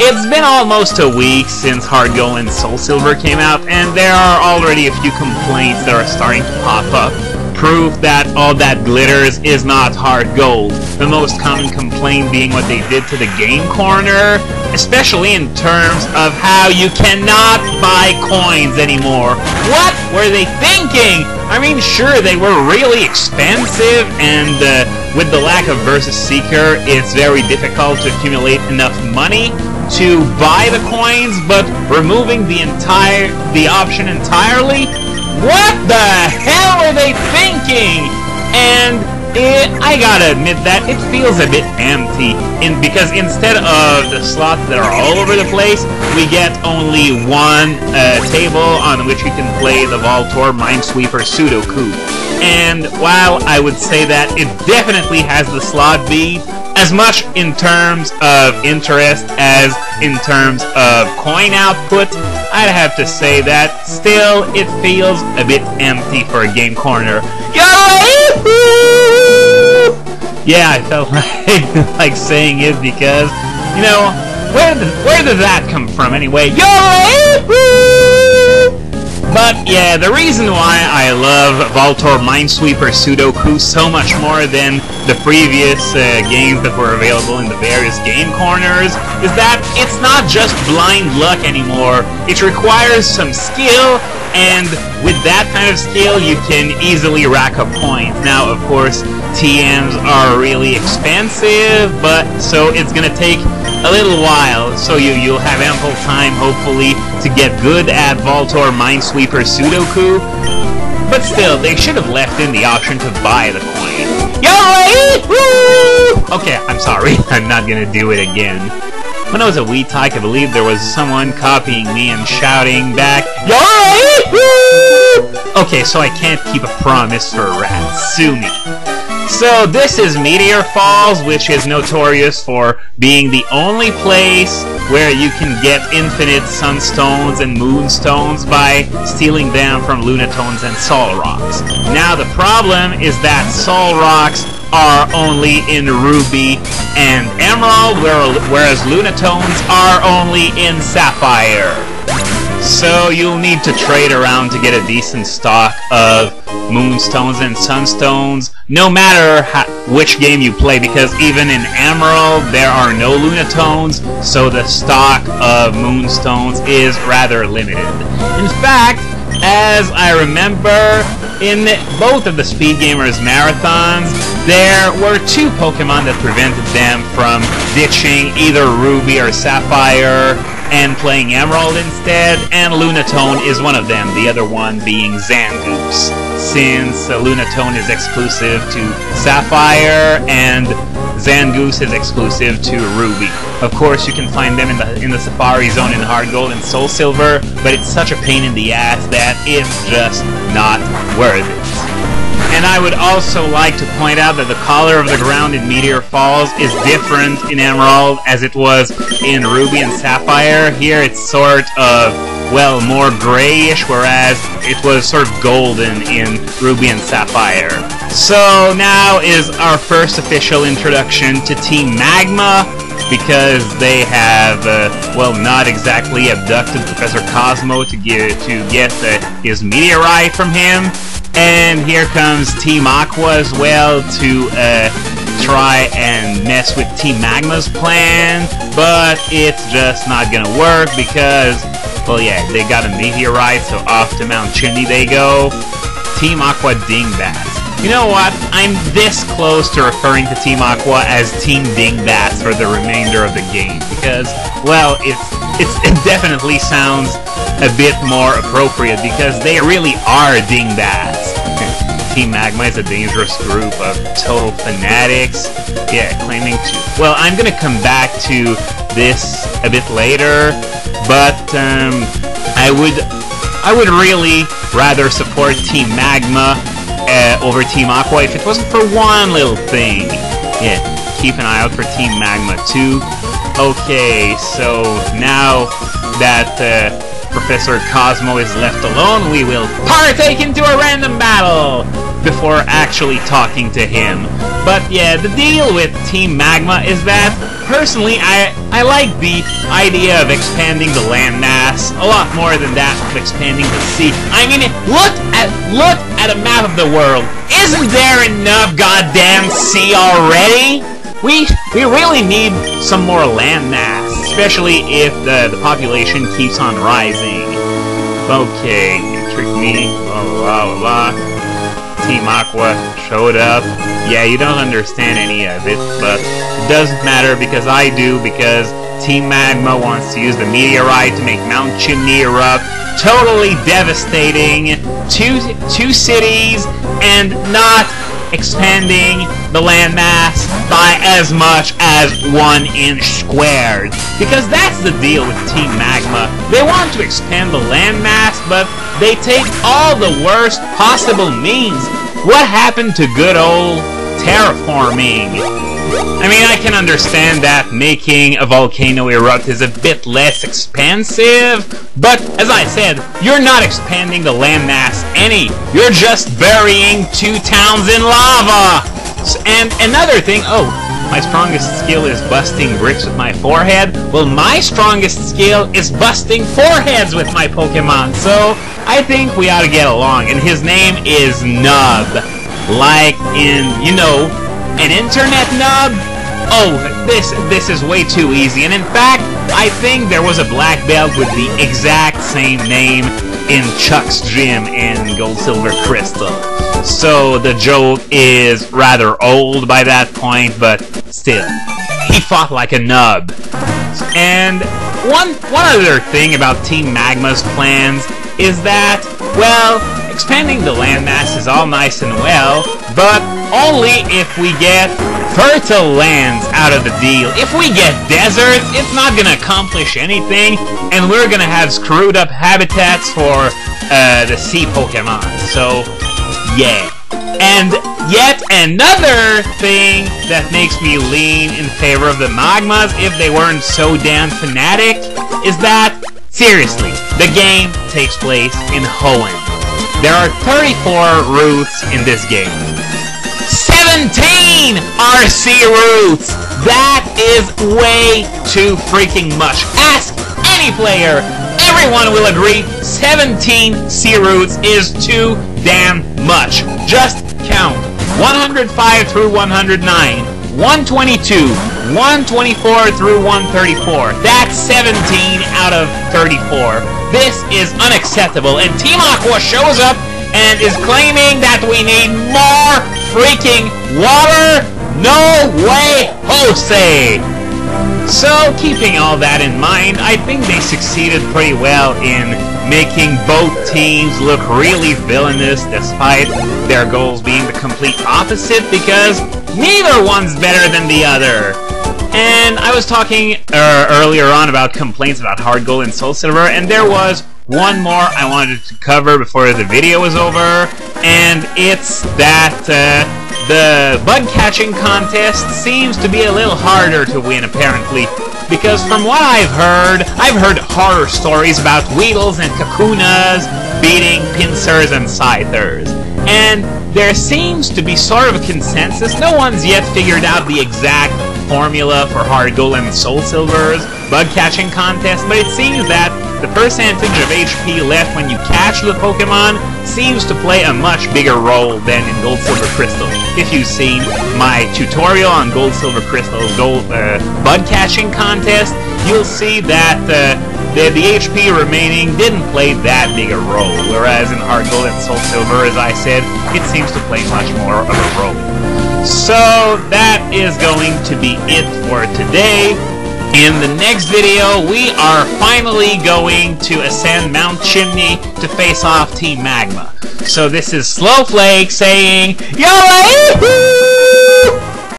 It's been almost a week since Hard Gold and Soul Silver came out, and there are already a few complaints that are starting to pop up. Proof that all that glitters is not Hard Gold. The most common complaint being what they did to the game corner, especially in terms of how you cannot buy coins anymore. What were they thinking? I mean, sure, they were really expensive, and with the lack of Versus Seeker, it's very difficult to accumulate enough money to buy the coins, but removing the option entirely? What the hell were they thinking? And I gotta admit that it feels a bit empty, because instead of the slots that are all over the place, we get only one table on which you can play the Voltor, Minesweeper, Sudoku. And while I would say that it definitely has the slot beat, as much in terms of interest as in terms of coin output, I'd have to say that still it feels a bit empty for a game corner. Yodelayhihoo! Yeah, I felt like saying it because, you know, where did that come from anyway? Yodelayhihoo! But yeah, the reason why I love Voltor, Minesweeper, Sudoku so much more than the previous games that were available in the various game corners is that it's not just blind luck anymore. It requires some skill, and with that kind of skill, you can easily rack up points. Now, of course, TMs are really expensive, but so it's gonna take a little while, so you'll have ample time, hopefully, to get good at Voltor, Minesweeper, Sudoku. But still, they should have left in the option to buy the coin. Yodelayhihoo! Okay, I'm sorry, I'm not gonna do it again. When I was a wee tyke, I believe there was someone copying me and shouting back, Yodelayhihoo! Okay, so I can't keep a promise for rats. Sue me. So this is Meteor Falls, which is notorious for being the only place where you can get infinite sunstones and moonstones by stealing them from Lunatones and Sol Rocks. Now the problem is that Sol Rocks are only in Ruby and Emerald, whereas Lunatones are only in Sapphire. So you'll need to trade around to get a decent stock of Moonstones and Sunstones, no matter which game you play, because even in Emerald there are no Lunatones, so the stock of Moonstones is rather limited. In fact, as I remember, in both of the Speed Gamers marathons, there were two Pokemon that prevented them from ditching either Ruby or Sapphire and playing Emerald instead, and Lunatone is one of them, the other one being Zangoose, since Lunatone is exclusive to Sapphire and Zangoose is exclusive to Ruby. Of course, you can find them in the Safari Zone in Hard Gold and Soul Silver, but it's such a pain in the ass that it's just not worth it. And I would also like to point out that the color of the ground in Meteor Falls is different in Emerald as it was in Ruby and Sapphire. Here it's sort of, well, more grayish, whereas it was sort of golden in Ruby and Sapphire. So now is our first official introduction to Team Magma, because they have, well, not exactly abducted Professor Cozmo to get his meteorite from him. And here comes Team Aqua as well to try and mess with Team Magma's plan, but it's just not gonna work because, well, yeah, they got a meteorite, so off to Mount Chimney they go. Team Aqua Dingbats. You know what? I'm this close to referring to Team Aqua as Team Dingbats for the remainder of the game because, well, it definitely sounds a bit more appropriate because they really are Dingbats. Team Magma is a dangerous group of total fanatics. Yeah, claiming to... Well, I'm gonna come back to this a bit later, but I would really rather support Team Magma over Team Aqua if it wasn't for one little thing. Yeah, keep an eye out for Team Magma too. Okay, so now that Professor Cozmo is left alone, we will partake into a random battle! before actually talking to him. But yeah, the deal with Team Magma is that, personally, I like the idea of expanding the landmass a lot more than that of expanding the sea. I mean, look at a map of the world. Isn't there enough goddamn sea already? We really need some more landmass, especially if the population keeps on rising. Okay, you tricked me, blah blah blah blah. Team Aqua showed up. Yeah, you don't understand any of it, but it doesn't matter because I do, because Team Magma wants to use the meteorite to make Mount Chimney erupt, totally devastating two cities and not expanding the landmass by as much as 1 inch squared. Because that's the deal with Team Magma. They want to expand the landmass, but they take all the worst possible means. What happened to good old terraforming? I mean, I can understand that making a volcano erupt is a bit less expensive, but as I said, you're not expanding the landmass any. You're just burying 2 towns in lava! And another thing, oh, my strongest skill is busting bricks with my forehead. Well, my strongest skill is busting foreheads with my Pokémon, so I think we ought to get along. And his name is Nub. Like in, you know, an internet nub? Oh, this is way too easy. And in fact, I think there was a black belt with the exact same name in Chuck's gym in Gold, Silver, Crystal. So the joke is rather old by that point, but still, he fought like a nub. And one other thing about Team Magma's plans is that, well, expanding the landmass is all nice and well, but only if we get fertile lands out of the deal. If we get deserts, it's not gonna accomplish anything, and we're gonna have screwed up habitats for the sea Pokemon. So, yeah. And yet another thing that makes me lean in favor of the Magmas, if they weren't so damn fanatic, is that, seriously, the game takes place in Hoenn. There are 34 routes in this game. 17 are sea routes! That is way too freaking much. Ask any player. Everyone will agree 17 sea routes is too damn much. Just count. 105 through 109. 122. 124 through 134. That's 17 out of 34. This is unacceptable, and Team Aqua shows up and is claiming that we need more freaking water? No way, Jose! So, keeping all that in mind, I think they succeeded pretty well in making both teams look really villainous, despite their goals being the complete opposite, because neither one's better than the other. And I was talking earlier on about complaints about Hard Gold and Soul Silver, and there was one more I wanted to cover before the video was over, and it's that the bug catching contest seems to be a little harder to win, apparently, because from what I've heard horror stories about Weedles and Kakunas beating Pincers and Scythers. And there seems to be sort of a consensus. No one's yet figured out the exact formula for Hard Gold and Soul Silver's bug catching contest, but it seems that the percentage of HP left when you catch the Pokemon seems to play a much bigger role than in Gold, Silver, Crystal. If you've seen my tutorial on Gold, Silver, Crystal's bug catching contest, you'll see that the HP remaining didn't play that big a role, whereas in Hard Gold and Soul Silver, as I said, it seems to play much more of a role. So that is going to be it for today. In the next video, we are finally going to ascend Mount Chimney to face off Team Magma. So this is Slowflake saying, Yodelayhihoo!